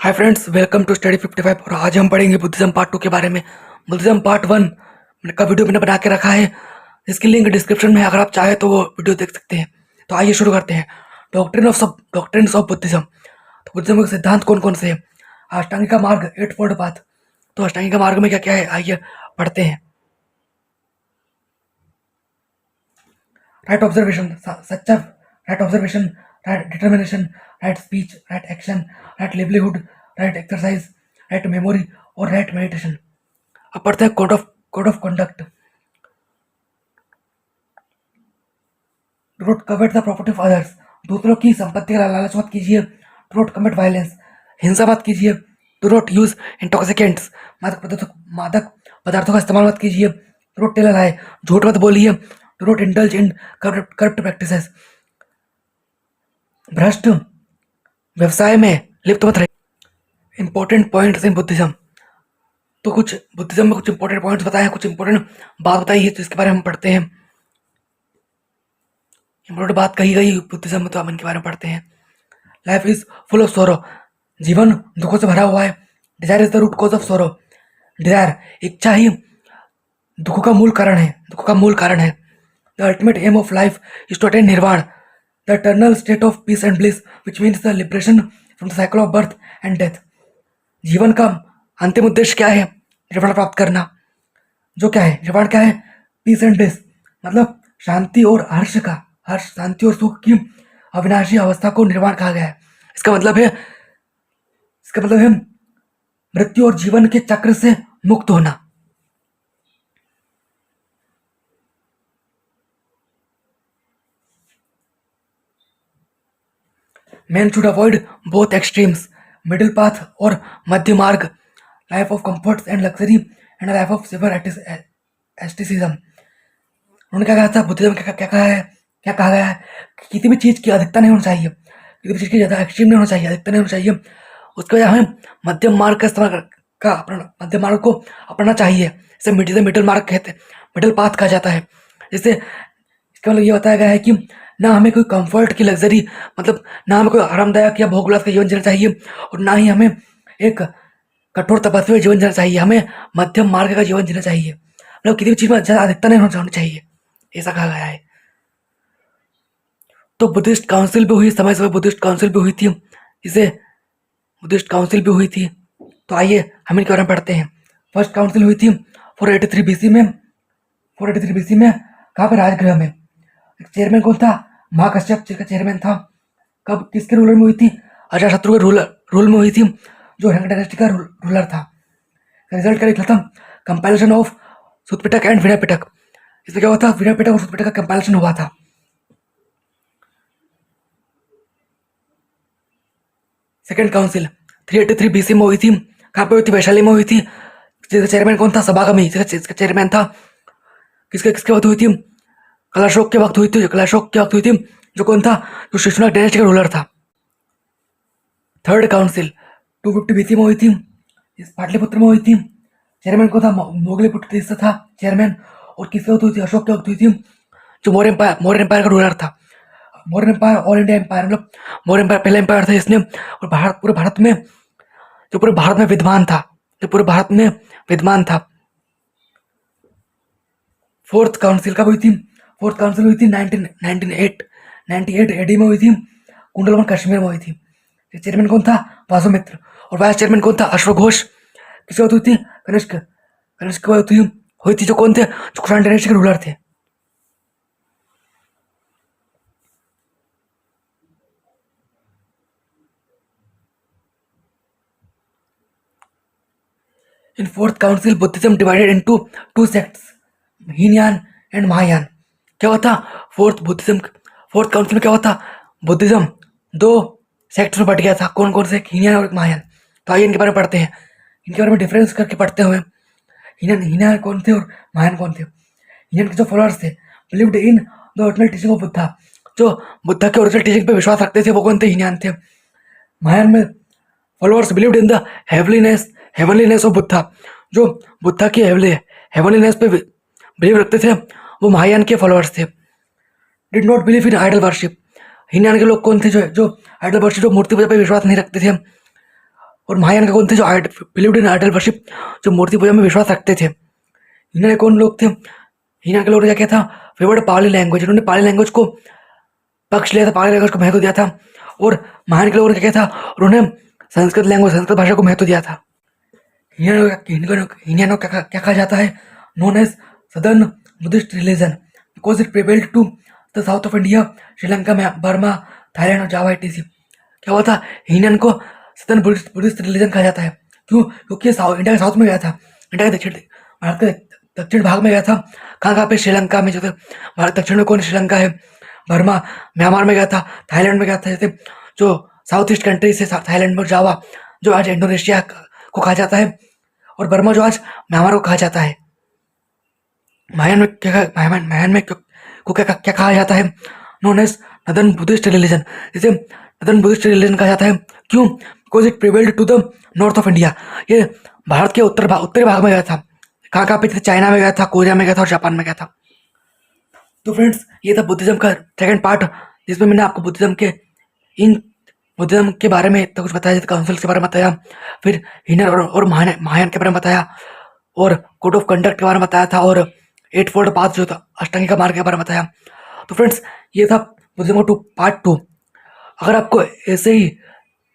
Hi friends, welcome to Study 55। और आज हम पढ़ेंगे बुद्धिज्म पार्ट 2 के बारे में। बुद्धिज्म पार्ट 1 का वीडियो मैंने बना के रखा है, इसकी लिंक डिस्क्रिप्शन में है, अगर आप चाहें तो वो वीडियो देख सकते हैं। तो आइए शुरू करते हैं। Doctrines of Buddhism. तो बुद्धिज्म के सिद्धांत कौन कौन से हैं? अष्टांगिक का मार्ग, 8 फोल्ड पाथ। तो अष्टांगिक का मार्ग में क्या क्या है, आइए पढ़ते हैं। राइट ऑब्जर्वेशन, सच्चा right observation, right determination, right speech, right action, right livelihood, right exercise, right memory और राइट मेडिटेशन। अब पढ़ते हैं code of conduct. Do not covet the property of others. दूसरों की संपत्ति का लालच मत कीजिए। Do not commit violence. हिंसा मत कीजिए। Do not use intoxicants. मादक पदार्थों का इस्तेमाल मत कीजिए। Do not tell a lie. झूठ मत बोलिए। Do not indulge in corrupt practices. भ्रष्ट व्यवसाय में लिप्त मत रहिए। Important points in Buddhism. तो कुछ बुद्धिज्म में कुछ इंपॉर्टेंट पॉइंट्स बताए हैं, कुछ इंपॉर्टेंट बात बताई है, तो इसके बारे में हम पढ़ते हैं। इंपॉर्टेंट बात कही गई बुद्धिज्म में, तो हम इनके बारे में पढ़ते हैं। लाइफ इज फुल ऑफ सोरो। जीवन दुखों से भरा हुआ है। Desire is the root cause of sorrow. Desire, इच्छा ही दुखों का मूल कारण है। The ultimate aim of life is to attain nirvana, the eternal state of peace and bliss, which means the liberation from the cycle of birth and death. जीवन का अंतिम उद्देश्य क्या है? निर्वाण प्राप्त करना। जो क्या है निर्वाण, क्या है? पीस एंड ब्लिस, मतलब शांति और हर्ष, शांति और सुख की अविनाशी अवस्था को निर्वाण कहा गया है। इसका मतलब है मृत्यु और जीवन के चक्र से मुक्त होना। Man should avoid both extremes, middle path और मध्य मार्ग, life of comforts and luxury and life of severe asceticism. उन्होंने क्या कहा था? बुद्धिज्म क्या कहा गया है कि किसी भी चीज की अधिकता नहीं होनी चाहिए, किसी भी चीज की ज्यादा एक्सट्रीम नहीं होना चाहिए, अधिकता नहीं होनी चाहिए। उसके वजह हमें मध्यम मार्ग का मध्यम मार्ग को अपनाना चाहिए। इसे मिडिल मार्ग कहते हैं, मिडिल पाथ कहा जाता है। जिससे इसका मतलब ये बताया गया है कि ना हमें कोई कंफर्ट की लग्जरी, मतलब ना हमें कोई आरामदायक या भोग विलास का जीवन जीना चाहिए, और ना ही हमें एक कठोर तपस्वी जीवन जीना चाहिए। हमें मध्यम मार्ग का जीवन जीना चाहिए, मतलब किसी भी चीज में ज्यादा अधिकता नहीं होनी चाहिए, ऐसा कहा गया है। तो बुद्धिस्ट काउंसिल भी हुई, समय समय बुद्धिस्ट काउंसिल भी हुई थी। इसे बुद्धिस्ट काउंसिल भी हुई थी। तो आइए हम इनके बारे में पढ़ते हैं। फर्स्ट काउंसिल हुई थी 483 बीसी में। 483 बीसी में कहाँ पे? राजगृह में। चेयरमैन कौन था? महाकश्यप का चेयरमैन था। कब, किसके रूलर में हुई थी? अजातशत्रु के रूल में हुई थी, जो रंग डायनेस्टी का रूलर था। रिजल्ट क्या निकला था? Compilation of सुतपिटक and Vinaya Pitaka. इसमें क्या हुआ था? विनय पिटक और सुतपिटक का कंपाइलेशन हुआ था। सेकेंड काउंसिल 383 बीसी में हुई थी। कहाँ पे हुई थी? वैशाली में हुई थी। जिसका चेयरमैन कौन था? सभागामी। जिसका चेयरमैन था, किसके किसके वक्त हुई थी? कलाशोक के वक्त हुई थी। जो कौन था? जो शिशुनाग डायनेस्टी का रूलर था। थर्ड काउंसिल 250 बीसी में हुई थी, इस पाटलिपुत्र में हुई थी। चेयरमैन कौन था? मोगलीपुत्र तीसरा था चेयरमैन। और किसके वक्त हुई थी? अशोक के वक्त हुई थी, जो मौर्य एम्पायर का रूलर था। Maurya empire, all India empire, मतलब मौर्य एम्पायर पहला एम्पायर था इसने, और पूरे भारत में, जो पूरे भारत में विद्यमान था। फोर्थ काउंसिल कब हुई थी? फोर्थ काउंसिल हुई थी 1998 एडी में हुई थी। कुंडलवन कश्मीर में हुई थी। चेयरमैन कौन था? वासुमित्र। और वाइस चेयरमैन कौन था? अश्वघोष। किसकी बात हुई थी? कनिष्क की बात हुई थी, जो कौन थे? जो कुषाण डायनेस्टी के रूलर थे। In fourth council, Buddhism divided into two sects, Hinayana and Mahayana. क्या हुआ था? फोर्थ काउंसिल में क्या हुआ था? बुद्धिज्म दो सेक्ट्स में बट गया था। कौन कौन से? हीनयान और एक महायान। तो आइए इनके बारे में पढ़ते हैं। इनके बारे में डिफरेंस करके पढ़ते हुए, हीनयान कौन थे और महायान कौन थे? हीनयान के जो फॉलोअर्स थे, believed in the original teaching of Buddha, जो बुद्धा के ओरिजिनल टीचिंग पे विश्वास रखते थे, वो कौन थे? हीनयान थे। महायान में followers believed in the हेवनलीनेस of Buddha, जो बुद्धा की हेवनलीनेस पे बिलीव रखते थे, वो महायान के फॉलोअर्स थे। Did not believe in idol worship. Hinayana के लोग कौन थे? जो आइडल वर्शिप, जो मूर्ति पूजा पे विश्वास नहीं रखते थे। और महायान का कौन थे जो बिलीव्ड इन आइडल वर्शिप, जो मूर्ति पूजा में विश्वास रखते थे। इन्होंने कौन लोग थे, हिना के लोगों ने क्या किया था, फेवर्ड पाली लैंग्वेज, इन्होंने पाली लैंग्वेज को पक्ष लिया था, पाली लैंग्वेज को महत्व दिया था। और महायान के लोगों ने क्या किया था, उन्होंने संस्कृत लैंग्वेज, संस्कृत भाषा को महत्व दिया था। हिनियानो क्या कहा जाता है, known as southern Buddhist religion because it prevailed to the south of India, Sri Lanka में, बर्मा, थाईलैंड और जावा etc। क्या हुआ था, हिनियन को सदर्न बुद्धिस्ट रिलीजन कहा जाता है। क्यों, क्योंकि इंडिया के साउथ में गया था, इंडिया के दक्षिण, भारत के दक्षिण भाग में गया था। कहाँ कहाँ पे, श्रीलंका में, जैसे भारत दक्षिण में कौन श्रीलंका है, बर्मा, म्यांमार में गया था, थाईलैंड में गया था, जैसे जो साउथ ईस्ट कंट्री से थाईलैंड में, जावा जो आज इंडोनेशिया को कहा जाता है, और बर्मा जो आज म्यांमार को कहा जाता है। महायान में क्या कहा जाता है, known as northern Buddhist religion, जिसे नदर्न बुद्धिस्ट रिलीजन कहा जाता है। क्यों, because it prevailed to the north of India, ये भारत के उत्तरी भाग में गया था। कहाँ कहाँ पे, चाइना में गया था, कोरिया में गया था और जापान में गया था। तो फ्रेंड्स, ये था बुद्धिज्म का सेकंड पार्ट, जिसमें मैंने आपको बुद्धिज्म के बारे में इतना कुछ बताया, जैसे काउंसिल्स के बारे में बताया, फिर हिनर और महायान के बारे में बताया, और कोड ऑफ कंडक्ट के बारे में बताया था, और 8 फोल्ड पाथ जो था, अष्टांगी का मार्ग के बारे में बताया। तो फ्रेंड्स, ये था बुद्धिज्म पार्ट 2। अगर आपको ऐसे ही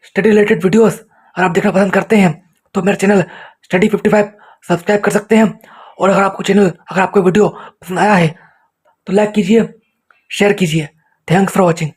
स्टडी रिलेटेड वीडियोस अगर आप देखना पसंद करते हैं तो मेरे चैनल स्टडी 55 सब्सक्राइब कर सकते हैं। और अगर आपको वीडियो पसंद आया है तो लाइक कीजिए, शेयर कीजिए। Thanks for watching.